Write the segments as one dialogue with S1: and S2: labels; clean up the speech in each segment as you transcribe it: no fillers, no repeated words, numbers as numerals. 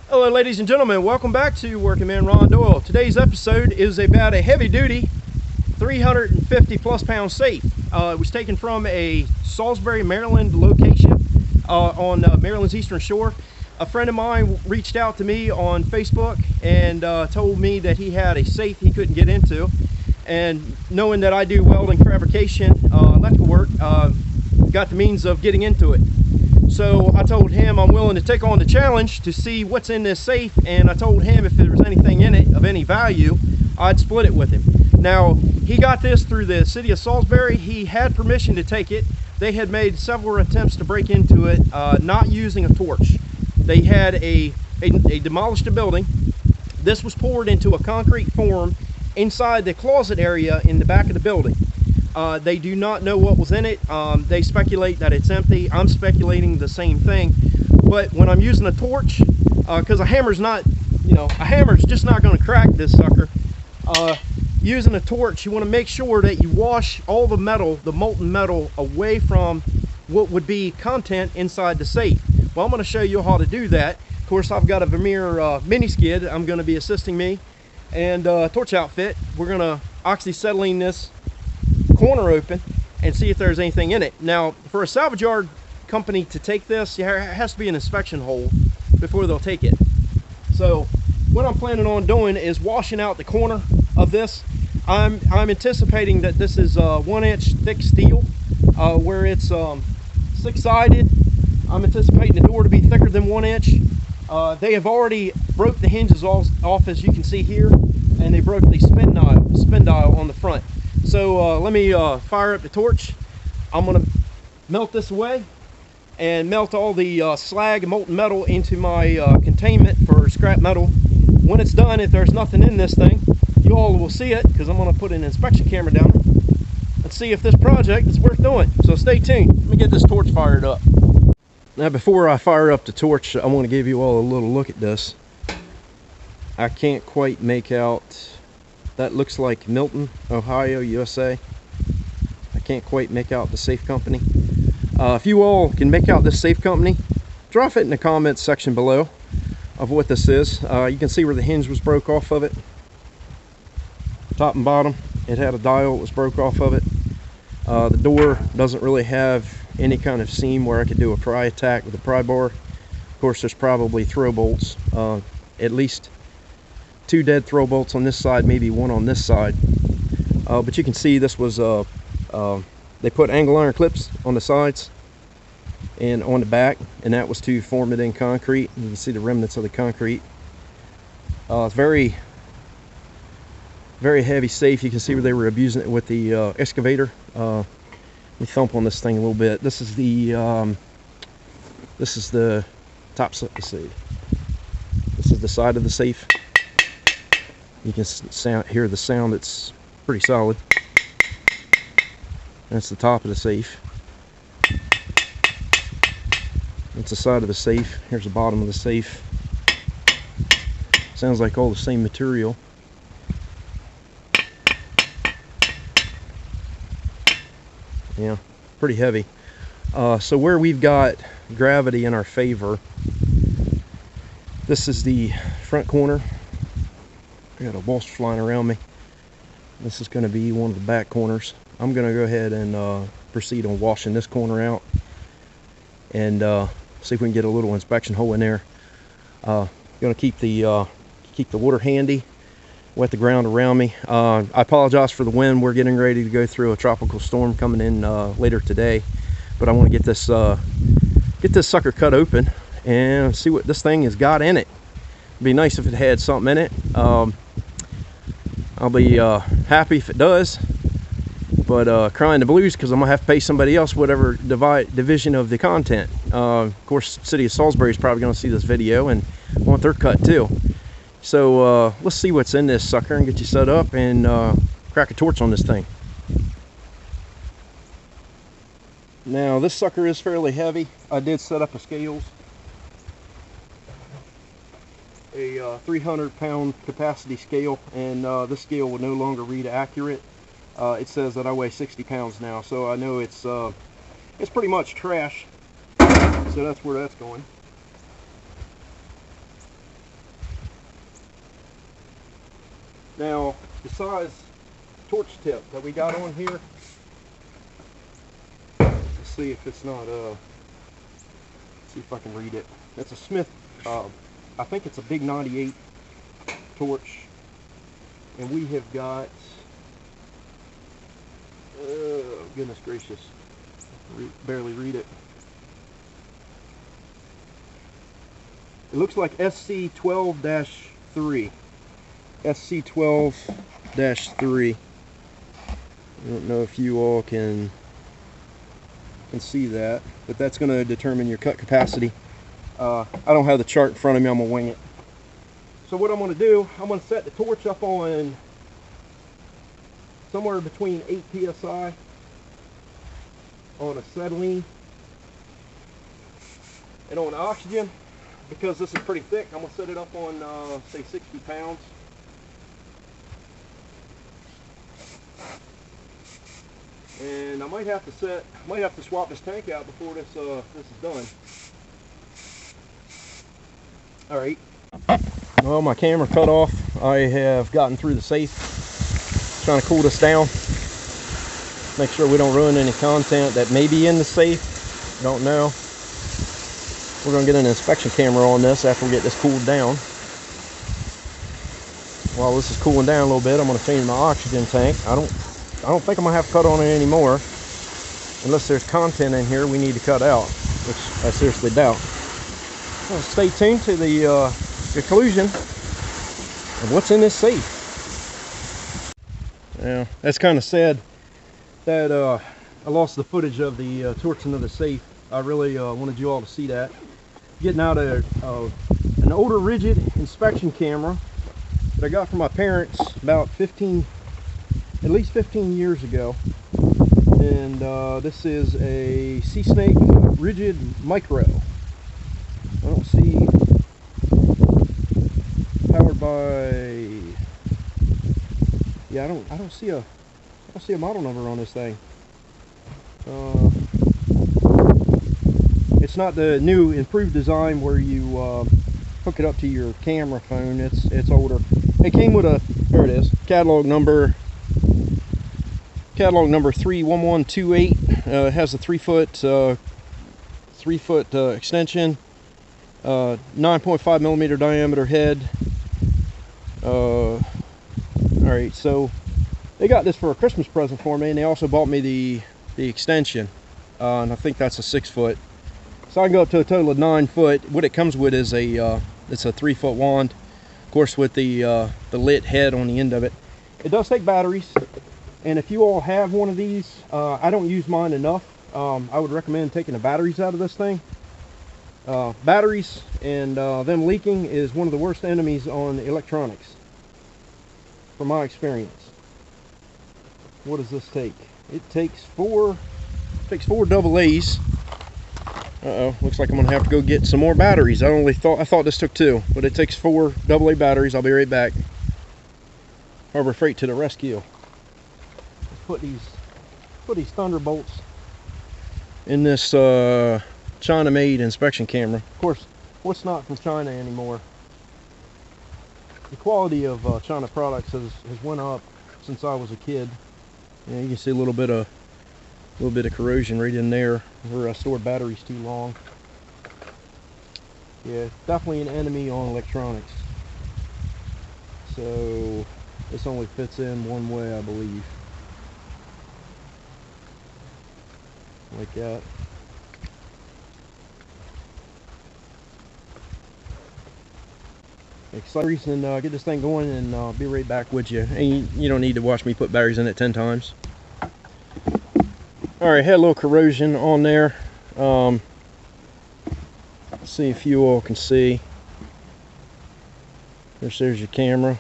S1: Hello ladies and gentlemen, welcome back to Working Man Ron Doyle. Today's episode is about a heavy duty 350 plus pound safe. It was taken from a Salisbury, Maryland location on Maryland's Eastern Shore. A friend of mine reached out to me on Facebook and told me that he had a safe he couldn't get into. And knowing that I do welding, fabrication, electrical work, got the means of getting into it. So I told him I'm willing to take on the challenge to see what's in this safe, and I told him if there was anything in it of any value, I'd split it with him. Now, he got this through the city of Salisbury. He had permission to take it. They had made several attempts to break into it, not using a torch. They had they demolished a building. This was poured into a concrete form inside the closet area in the back of the building. They do not know what was in it. They speculate that it's empty. I'm speculating the same thing. But when I'm using a torch, because a hammer's not, a hammer's just not going to crack this sucker. Using a torch, you want to make sure that you wash all the metal, the molten metal, away from what would be content inside the safe. Well, I'm going to show you how to do that. Of course, I've got a Vermeer mini skid. I'm going to be assisting me, and torch outfit. We're going to oxyacetylene this corner open and see if there's anything in it. Now, for a salvage yard company to take this, there has to be an inspection hole before they'll take it. So what I'm planning on doing is washing out the corner of this. I'm anticipating that this is 1 inch thick steel, where it's 6-sided. I'm anticipating the door to be thicker than 1 inch. They have already broke the hinges off, as you can see here, and they broke the spin dial on the front. So let me fire up the torch. I'm going to melt this away and melt all the slag and molten metal into my containment for scrap metal. When it's done, if there's nothing in this thing, you all will see it, because I'm going to put an inspection camera down it. Let's see if this project is worth doing. So stay tuned. Let me get this torch fired up. Now, before I fire up the torch, I want to give you all a little look at this. I can't quite make out. That looks like Milton, Ohio, USA. I can't quite make out the safe company. If you all can make out this safe company, drop it in the comments section below of what this is. You can see where the hinge was broke off of it. Top and bottom, it had a dial that was broke off of it. The door doesn't really have any kind of seam where I could do a pry attack with a pry bar. Of course, there's probably throw bolts, at least 2 dead throw bolts on this side, maybe 1 on this side. But you can see this was they put angle iron clips on the sides and on the back, and that was to form it in concrete. You can see the remnants of the concrete. It's very heavy safe. You can see where they were abusing it with the excavator. Let me thump on this thing a little bit. This is the top side. Let's see. This is the side of the safe. You can hear the sound. It's pretty solid. That's the top of the safe. That's the side of the safe. Here's the bottom of the safe. Sounds like all the same material. Yeah, pretty heavy. So where we've got gravity in our favor, this is the front corner. I got a wasp flying around me. This is going to be one of the back corners. I'm going to go ahead and proceed on washing this corner out and see if we can get a little inspection hole in there. Going to keep the water handy, wet the ground around me. I apologize for the wind. We're getting ready to go through a tropical storm coming in later today, but I want to get this sucker cut open and see what this thing has got in it. It'd be nice if it had something in it. I'll be happy if it does, but crying the blues because I'm gonna have to pay somebody else whatever division of the content. Of course, city of Salisbury is probably gonna see this video and want their cut too. So let's see what's in this sucker and get you set up and crack a torch on this thing. Now, this sucker is fairly heavy. I did set up a scales, a 300-pound capacity scale, and this scale will no longer read accurate. It says that I weigh 60 pounds now, so I know it's pretty much trash. So that's where that's going. Now, besides torch tip that we got on here, let's see if it's not, see if I can read it. It's a Smith, I think it's a big 98 torch. And we have got, oh goodness gracious, barely read it. It looks like SC12-3. SC12-3. I don't know if you all can see that, but that's going to determine your cut capacity. I don't have the chart in front of me, I'm going to wing it. So what I'm going to do, I'm going to set the torch up on somewhere between 8 psi on acetylene, and on oxygen, because this is pretty thick, I'm going to set it up on say 60 pounds. And I might have to swap this tank out before this is done. All right. Well, my camera cut off. I have gotten through the safe, trying to cool this down, make sure we don't ruin any content that may be in the safe. Don't know. We're going to get an inspection camera on this after we get this cooled down. While this is cooling down a little bit, I'm going to change my oxygen tank. I don't think I'm going to have to cut on it anymore, unless there's content in here we need to cut out, which I seriously doubt. Well, stay tuned to the conclusion of what's in this safe. Yeah, that's kind of sad that I lost the footage of the torching of the safe. I really wanted you all to see that. Getting out an older rigid inspection camera that I got from my parents about at least 15 years ago. And this is a Sea Snake rigid micro. I don't see, powered by, yeah, I don't see a model number on this thing. It's not the new improved design where you hook it up to your camera phone. It's older. It came with a, there it is, catalog number 31128. It has a 3 foot extension, 9.5 millimeter diameter head. All right, so they got this for a Christmas present for me, and they also bought me the extension, and I think that's a 6 foot. So I can go up to a total of 9 foot. What it comes with is it's a 3 foot wand, of course, with the lit head on the end of it. It does take batteries, and if you all have one of these, I don't use mine enough. I would recommend taking the batteries out of this thing. Batteries and them leaking is one of the worst enemies on electronics, from my experience. What does this take? It takes four AA's. Uh-oh, looks like I'm gonna have to go get some more batteries. I thought this took 2, but it takes 4 AA batteries. I'll be right back. Harbor Freight to the rescue. Let's put these Thunderbolts in this China-made inspection camera. Of course, what's not from China anymore? The quality of China products has went up since I was a kid. You can see a little bit of corrosion right in there where I stored batteries too long. Yeah, definitely an enemy on electronics. So this only fits in one way, I believe. Like that. Excited and get this thing going, and I'll be right back with you. And you don't need to watch me put batteries in it 10 times. Alright, had a little corrosion on there. Let's see if you all can see. There's your camera.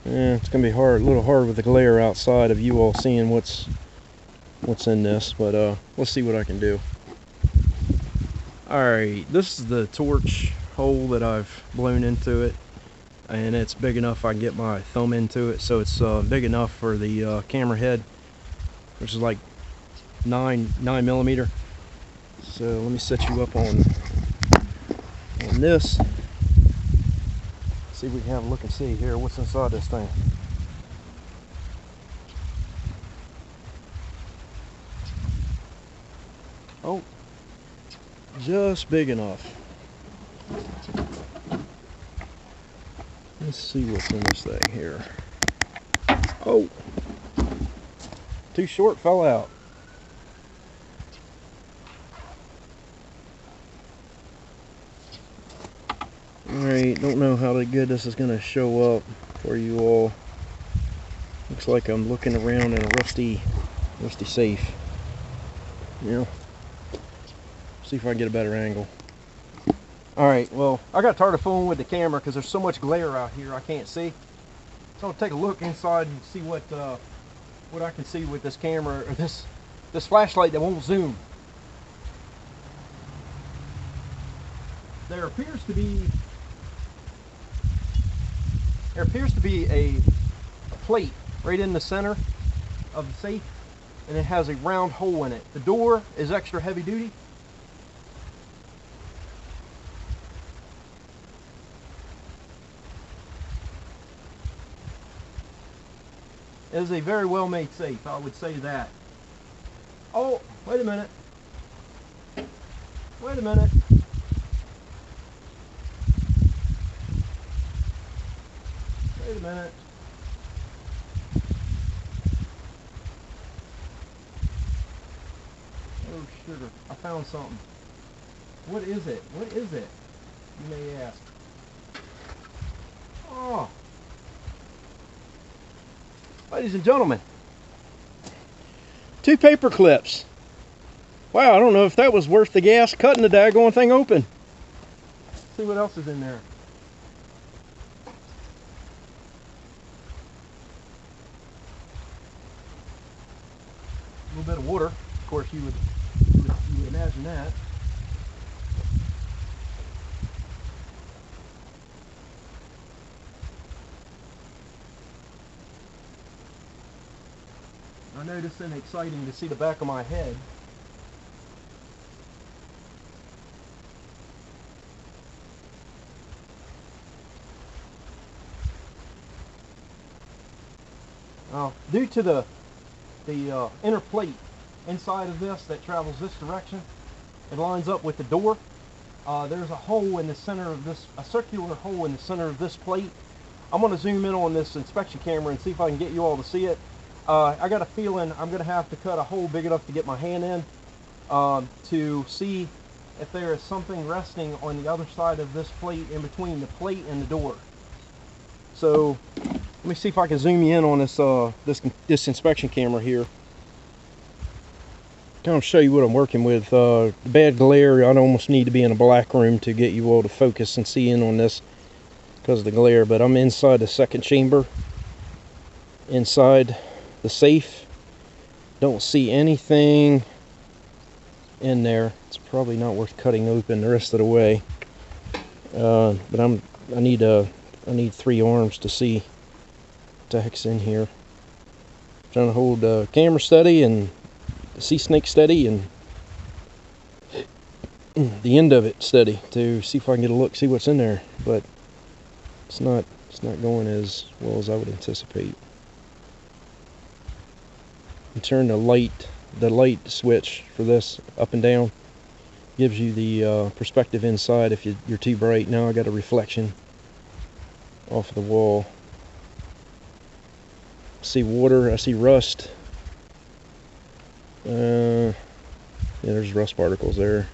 S1: Yeah, it's gonna be a little hard with the glare outside of you all seeing what's in this, but let's see what I can do. Alright, this is the torch hole that I've blown into it, and it's big enough I can get my thumb into it, so it's big enough for the camera head, which is like 9 millimeter. So let me set you up on this. See if we can have a look and see here what's inside this thing. Oh, just big enough. Let's see what's in this thing here. Oh, too short, fell out. Alright, don't know how good this is going to show up for you all. Looks like I'm looking around in a rusty safe. Yeah. See if I can get a better angle. Alright, well, I got tired of fooling with the camera because there's so much glare out here I can't see. So I'll take a look inside and see what I can see with this camera, or this flashlight that won't zoom. There appears to be a plate right in the center of the safe, and it has a round hole in it. The door is extra heavy duty. It is a very well made safe, I would say that. Oh, wait a minute. Wait a minute. Wait a minute. Oh, sugar. I found something. What is it? What is it? You may ask. Oh. Ladies and gentlemen, 2 paper clips. Wow, I don't know if that was worth the gas cutting the daggone thing open. Let's see what else is in there. A little bit of water. Of course, you would imagine that. I know this isn't exciting to see the back of my head. Due to the inner plate inside of this that travels this direction, it lines up with the door. There's a hole in the center of this, a circular hole in the center of this plate. I'm going to zoom in on this inspection camera and see if I can get you all to see it. I got a feeling I'm going to have to cut a hole big enough to get my hand in to see if there is something resting on the other side of this plate, in between the plate and the door. So let me see if I can zoom you in on this inspection camera here. Kind of show you what I'm working with. The bad glare, I'd almost need to be in a black room to get you all to focus and see in on this because of the glare. But I'm inside the second chamber, inside the safe. Don't see anything in there. It's probably not worth cutting open the rest of the way. But I need 3 arms to see what the heck's in here. I'm trying to hold the camera steady and the sea snake steady and the end of it steady to see if I can get a look, see what's in there. But it's not going as well as I would anticipate. And turn the light switch for this up and down. Gives you the perspective inside if you're too bright. Now I got a reflection off of the wall. I see water, I see rust. Yeah, there's rust particles there.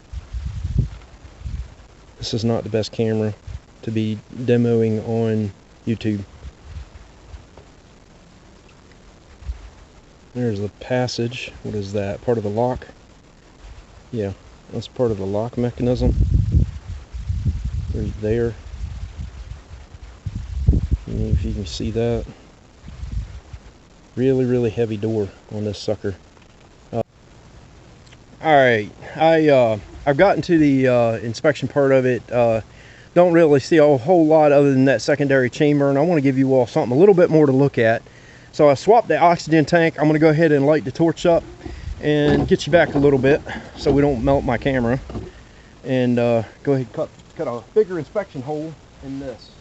S1: This is not the best camera to be demoing on YouTube. There's the passage. What is that? Part of the lock? Yeah, that's part of the lock mechanism. Right there. If you can see that. Really heavy door on this sucker. Alright, I've gotten to the inspection part of it. Don't really see a whole lot other than that secondary chamber, and I want to give you all something a little bit more to look at. So I swapped the oxygen tank. I'm going to go ahead and light the torch up and get you back a little bit so we don't melt my camera. And go ahead and cut a bigger inspection hole in this.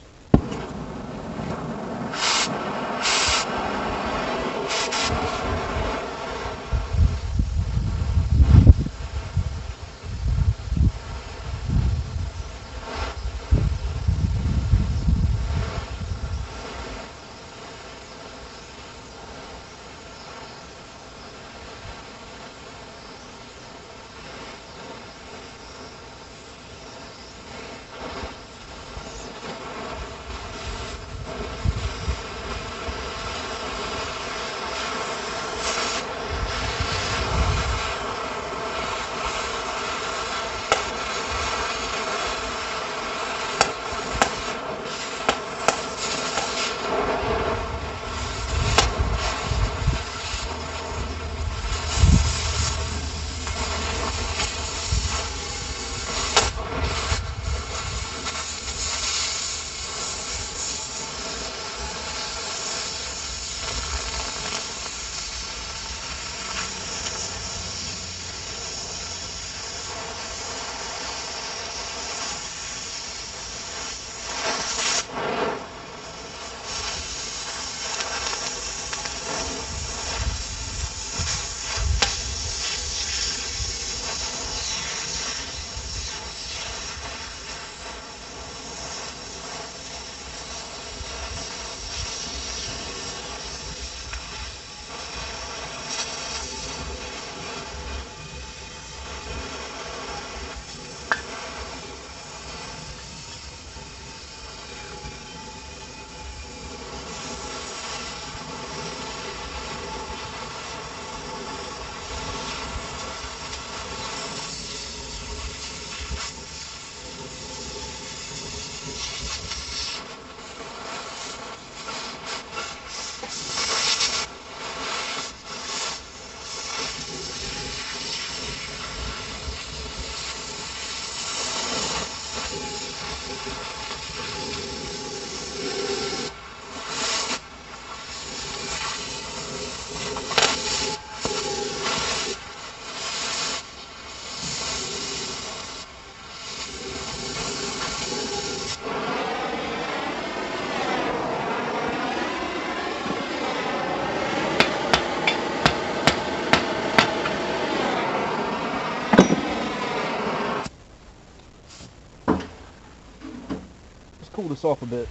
S1: cool this off a bit.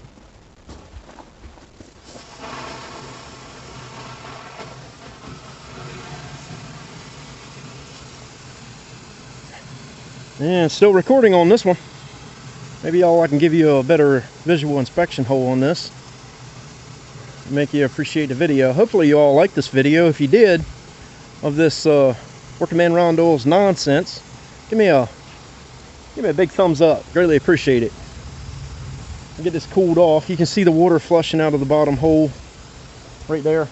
S1: And still recording on this one. Maybe I can give you a better visual inspection hole on this. Make you appreciate the video. Hopefully you all like this video. If you did, of this Working Man Ron Doyle's nonsense, give me a big thumbs up. Greatly appreciate it. I'll get this cooled off. You can see the water flushing out of the bottom hole right there.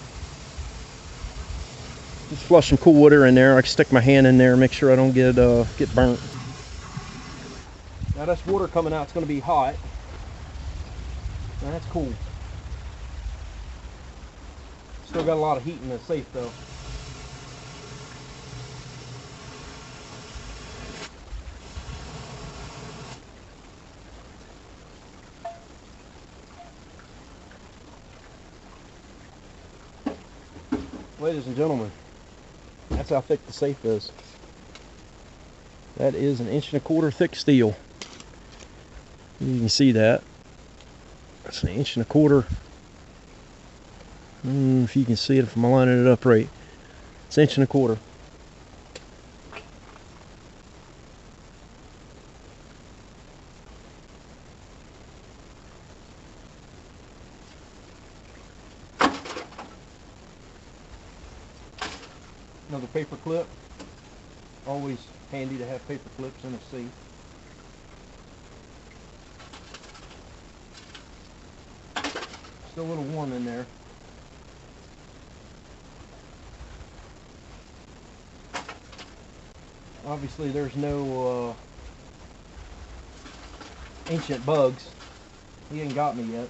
S1: Just flush some cool water in there. I can stick my hand in there and make sure I don't get burnt. Now that's water coming out. It's going to be hot. Now that's cool. Still got a lot of heat in the safe though. Ladies and gentlemen, that's how thick the safe is. That is 1.25 inch thick steel. You can see that. That's 1.25 inch. If you can see it, if I'm lining it up right, it's 1.25 inch. Another paper clip. Always handy to have paper clips in a safe. Still a little warm in there. Obviously there's no ancient bugs. He ain't got me yet.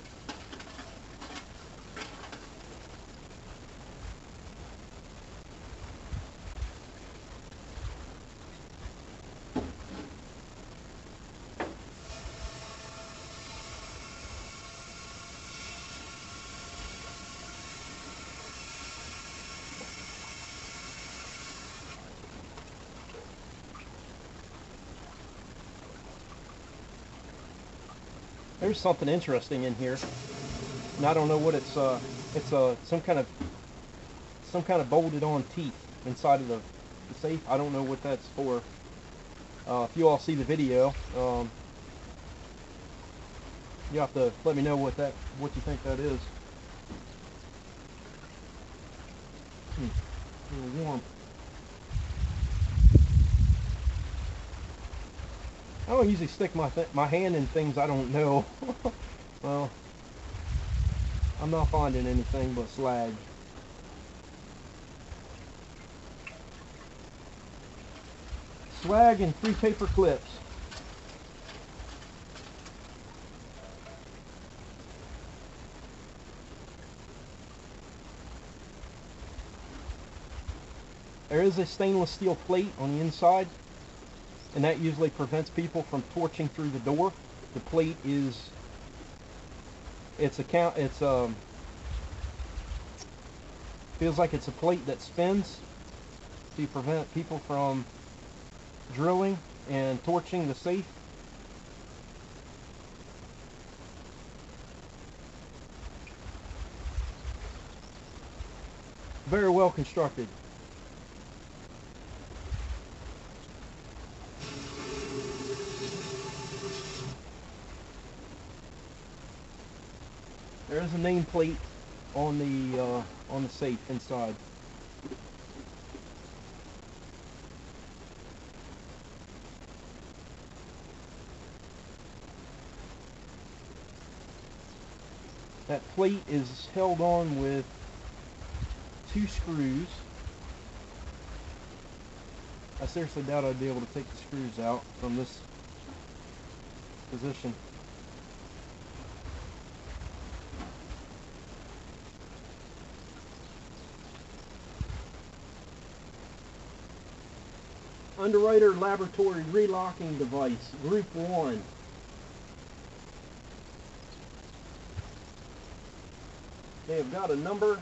S1: There's something interesting in here, and I don't know what it's some kind of bolted on teeth inside of the safe. I don't know what that's for. If you all see the video, you have to let me know what you think that is. A little warm. I don't usually stick my hand in things I don't know. Well, I'm not finding anything but slag. Slag and 3 paper clips. There is a stainless steel plate on the inside, and that usually prevents people from torching through the door. The plate is, feels like it's a plate that spins to prevent people from drilling and torching the safe. Very well constructed. There is a nameplate on the safe inside. That plate is held on with 2 screws. I seriously doubt I'd be able to take the screws out from this position. Underwriter Laboratory Relocking Device, Group 1. They have got a number.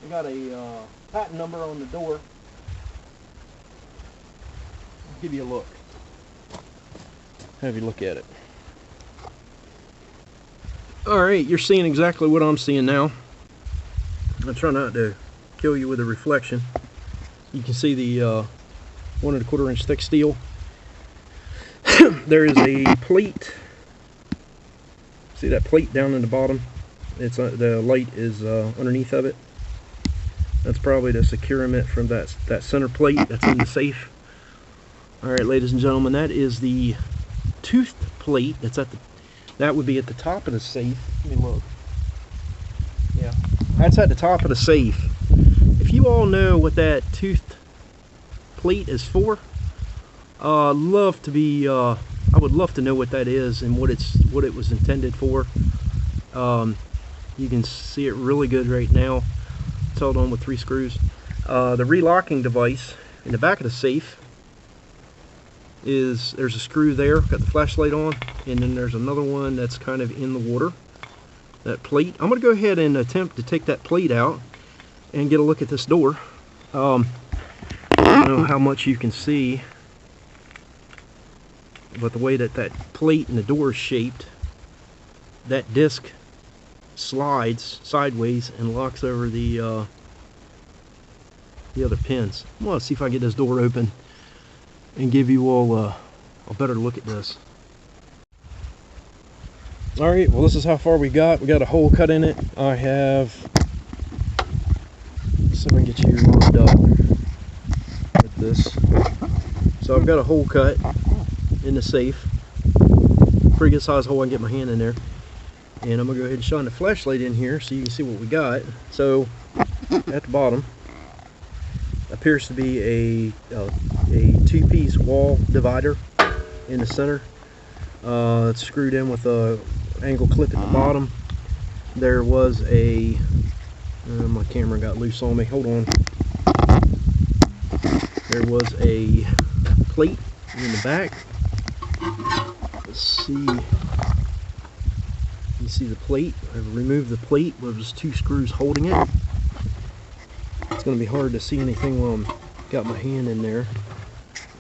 S1: They got a patent number on the door. I'll give you a look. Have you look at it. Alright, you're seeing exactly what I'm seeing now. I'll try not to kill you with a reflection. You can see the 1 1/4 inch thick steel. There is a plate. See that plate down in the bottom? It's the light is underneath of it. That's probably to secure it from that center plate that's in the safe. Alright, ladies and gentlemen, that is the toothed plate that's at the, that would be at the top of the safe. Let me look. Yeah, that's at the top of the safe. If you all know what that toothed plate is for, I would love to know what that is and what it was intended for. You can see it really good right now. It's held on with 3 screws. The relocking device in the back of the safe is, there's a screw there, got the flashlight on, and then there's another one that's kind of in the water. That plate. I'm going to go ahead and attempt to take that plate out and get a look at this door. I don't know how much you can see, but the way that plate and the door is shaped, that disc slides sideways and locks over the other pins. I'm going to see if I can get this door open and give you all a better look at this. Alright, well, this is how far we got. We got a hole cut in it. I have, let's see if I can get you lined up with this. So I've got a hole cut in the safe. Pretty good size hole. I can get my hand in there. And I'm going to go ahead and shine the flashlight in here so you can see what we got. So at the bottom appears to be a 2-piece wall divider in the center. It's screwed in with a angle clip at the bottom. There was a my camera got loose on me. Hold on. There was a plate in the back. Let's see. You see the plate. I've removed the plate, but there's 2 screws holding it. It's going to be hard to see anything while I've got my hand in there.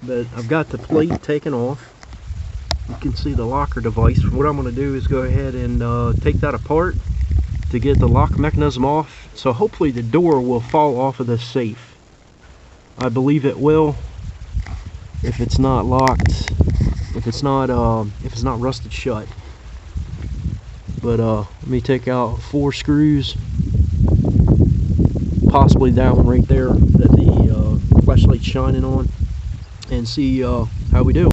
S1: But I've got the plate taken off. You can see the locker device. What I'm going to do is go ahead and take that apart to get the lock mechanism off. So hopefully the door will fall off of this safe. I believe it will, if it's not locked, if it's not rusted shut. But let me take out 4 screws, possibly that one right there that the flashlight's shining on, and see how we do.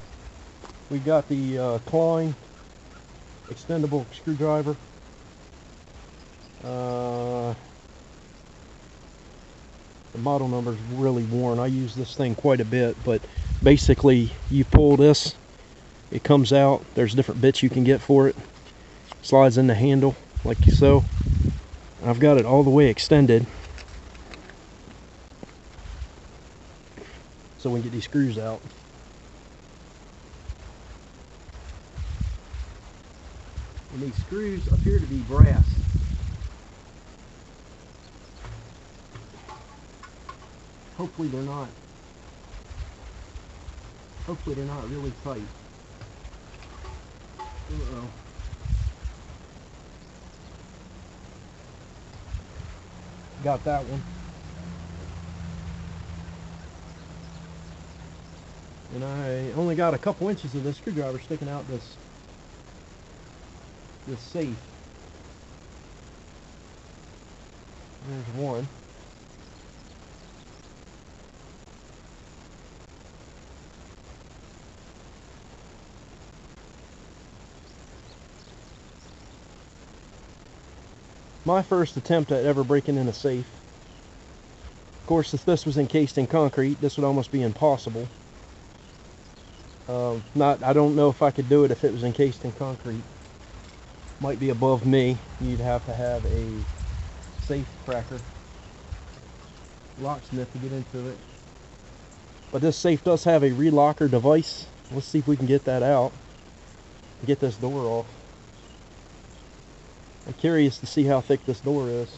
S1: We got the Klein extendable screwdriver. The model number is really worn. I use this thing quite a bit, but basically you pull this, it comes out. There's different bits you can get for it. Slides in the handle like so. I've got it all the way extended so we can get these screws out. And these screws appear to be brass. Hopefully they're not really tight. Uh-oh. Got that one. And I only got a couple inches of this screwdriver sticking out this safe. There's one. My first attempt at ever breaking in a safe. Of course, if this was encased in concrete, this would almost be impossible. I don't know if I could do it if it was encased in concrete. Might be above me. You'd have to have a safe cracker, locksmith to get into it. But this safe does have a relocker device. Let's see if we can get that out. Get this door off. I'm curious to see how thick this door is.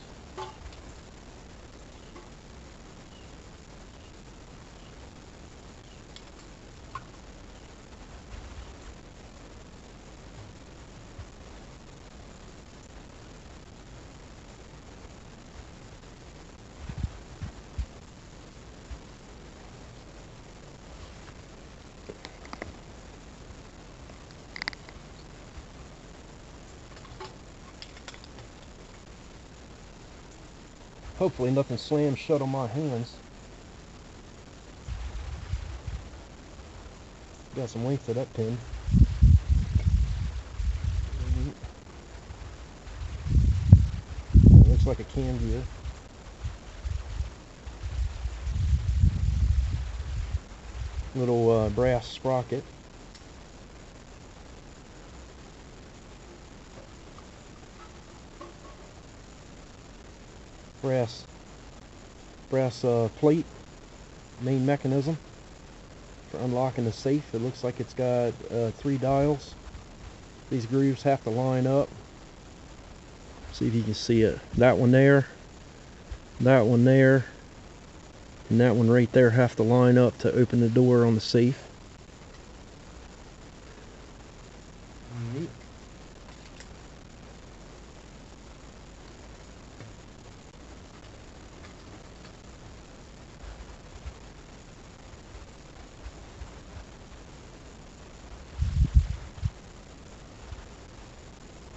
S1: Hopefully nothing slams shut on my hands. Got some length to that pin. It looks like a cam gear. Little brass sprocket. Brass plate, main mechanism for unlocking the safe. It looks like it's got 3 dials. These grooves have to line up. See if you can see it. That one there, that one there, and that one right there have to line up to open the door on the safe. Alright.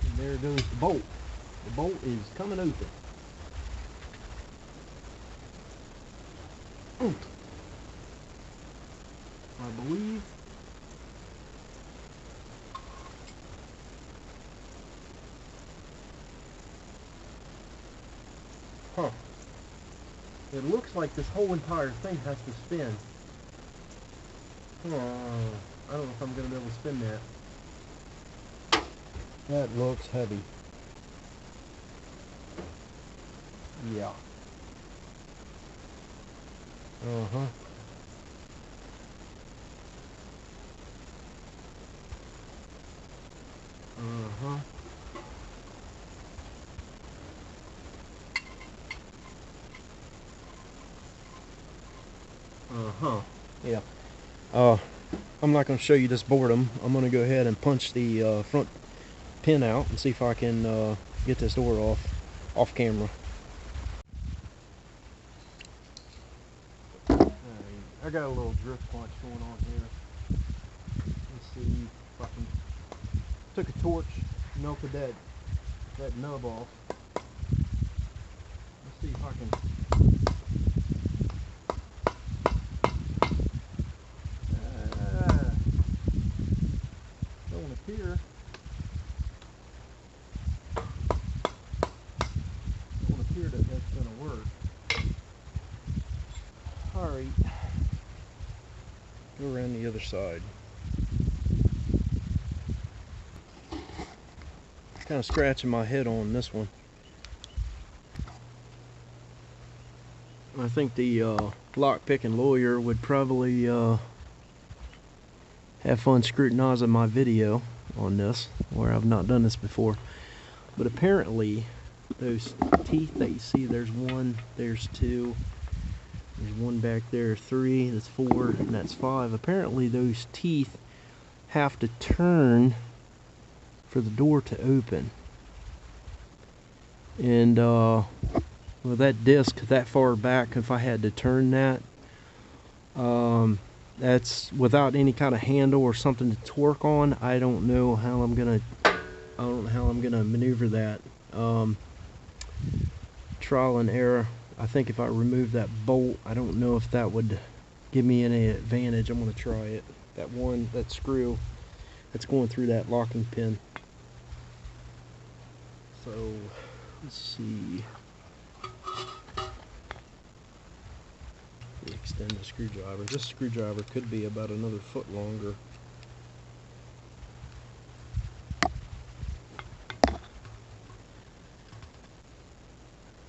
S1: And there goes the bolt. The bolt is coming open. I believe it looks like this whole entire thing has to spin. I don't know if I'm going to be able to spin that. That looks heavy. Yeah. Uh-huh. Uh-huh. Uh-huh. Yeah. I'm not going to show you this boredom. I'm going to go ahead and punch the front pin out and see if I can get this door off camera. I got a little drift punch going on here. Let's see if I can. Took a torch, melted that nub off. Let's see if I can. Don't appear. Don't appear that that's going to work. All right. Go around the other side. Kind of scratching my head on this one. I think the lock-picking lawyer would probably have fun scrutinizing my video on this, where I've not done this before. But apparently, those teeth that you see, there's 1, there's 2, there's 1 back there, 3, that's 4, and that's 5. Apparently, those teeth have to turn for the door to open. And with that disc that far back, if I had to turn that, that's without any kind of handle or something to torque on. I don't know how I'm gonna maneuver that. Trial and error. I think if I remove that bolt, I don't know if that would give me any advantage. I'm gonna try it. That screw that's going through that locking pin. So let's see. Extend the screwdriver. This screwdriver could be about another foot longer.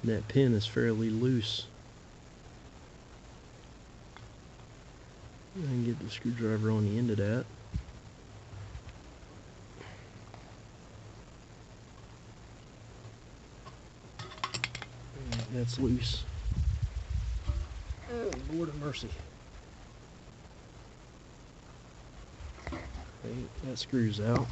S1: And that pin is fairly loose. I can get the screwdriver on the end of that. And that's loose. Oh, Lord of mercy. Okay, that screws out.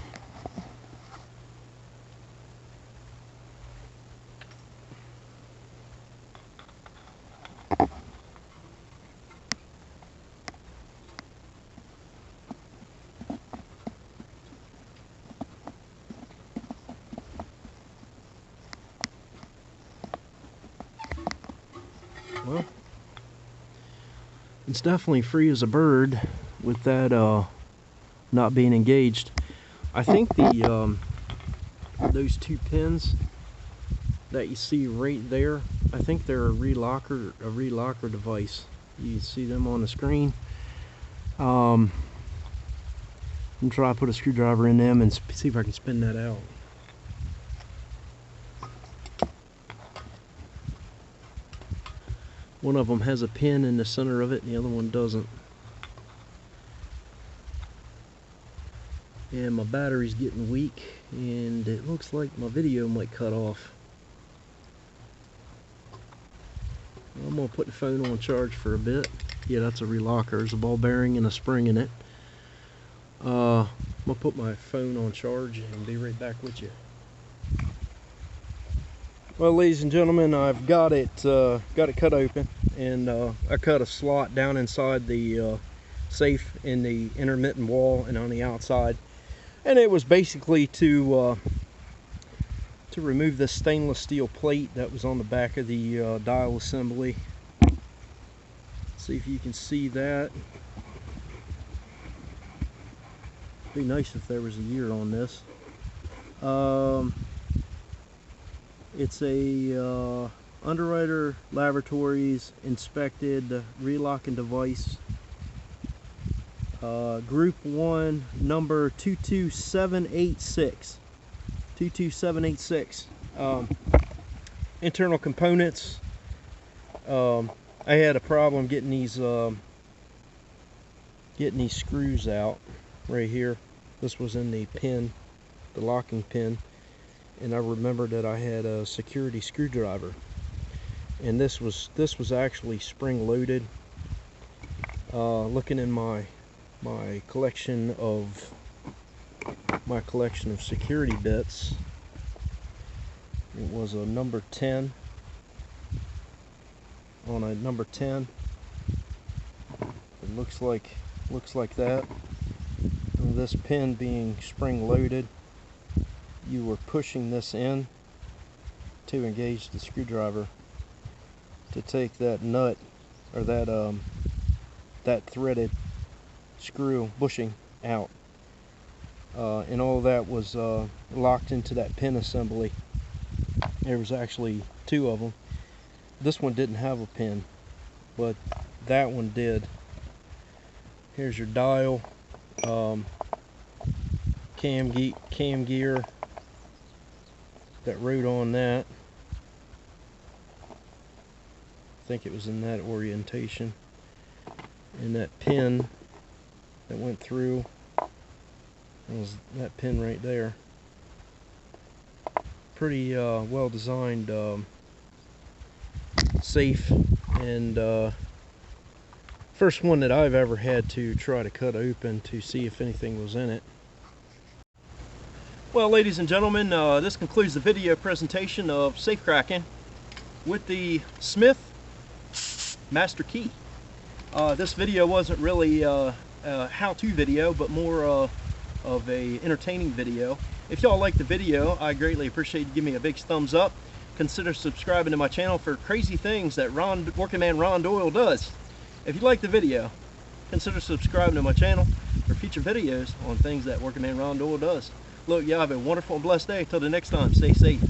S1: It's definitely free as a bird with that not being engaged. I think the those two pins that you see right there, I think they're a relocker device. You can see them on the screen. I'm gonna try to put a screwdriver in them and see if I can spin that out. One of them has a pin in the center of it and the other one doesn't. And my battery's getting weak and it looks like my video might cut off. I'm gonna put the phone on charge for a bit. Yeah, that's a relocker. There's a ball bearing and a spring in it. I'm gonna put my phone on charge and be right back with you. Well, ladies and gentlemen, I've got it cut open, and I cut a slot down inside the safe in the intermittent wall and on the outside, and it was basically to remove this stainless steel plate that was on the back of the dial assembly. See if you can see that. Be nice if there was a year on this. It's a Underwriter Laboratories inspected relocking device, Group 1, number 22786. 22786. Internal components. I had a problem getting these screws out right here. This was in the pin, the locking pin, and I remembered that I had a security screwdriver, and this was actually spring loaded. Looking in my collection of security bits, it was a number 10. On a number 10, it looks like that. And this pin being spring loaded, you were pushing this in to engage the screwdriver to take that nut, or that threaded screw bushing out, and all that was locked into that pin assembly. There was actually two of them. This one didn't have a pin, but that one did. Here's your dial, cam gear that rode on that. I think it was in that orientation. And that pin that went through was that pin right there. Pretty well designed safe, and first one that I've ever had to try to cut open to see if anything was in it. Well, ladies and gentlemen, this concludes the video presentation of safe cracking with the Smith Master Key. This video wasn't really a how-to video, but more of a entertaining video. If y'all like the video, I greatly appreciate you giving me a big thumbs up. Consider subscribing to my channel for crazy things that Working Man Ron Doyle does. If you like the video, consider subscribing to my channel for future videos on things that Working Man Ron Doyle does. Look, y'all have a wonderful and blessed day. Till the next time, stay safe.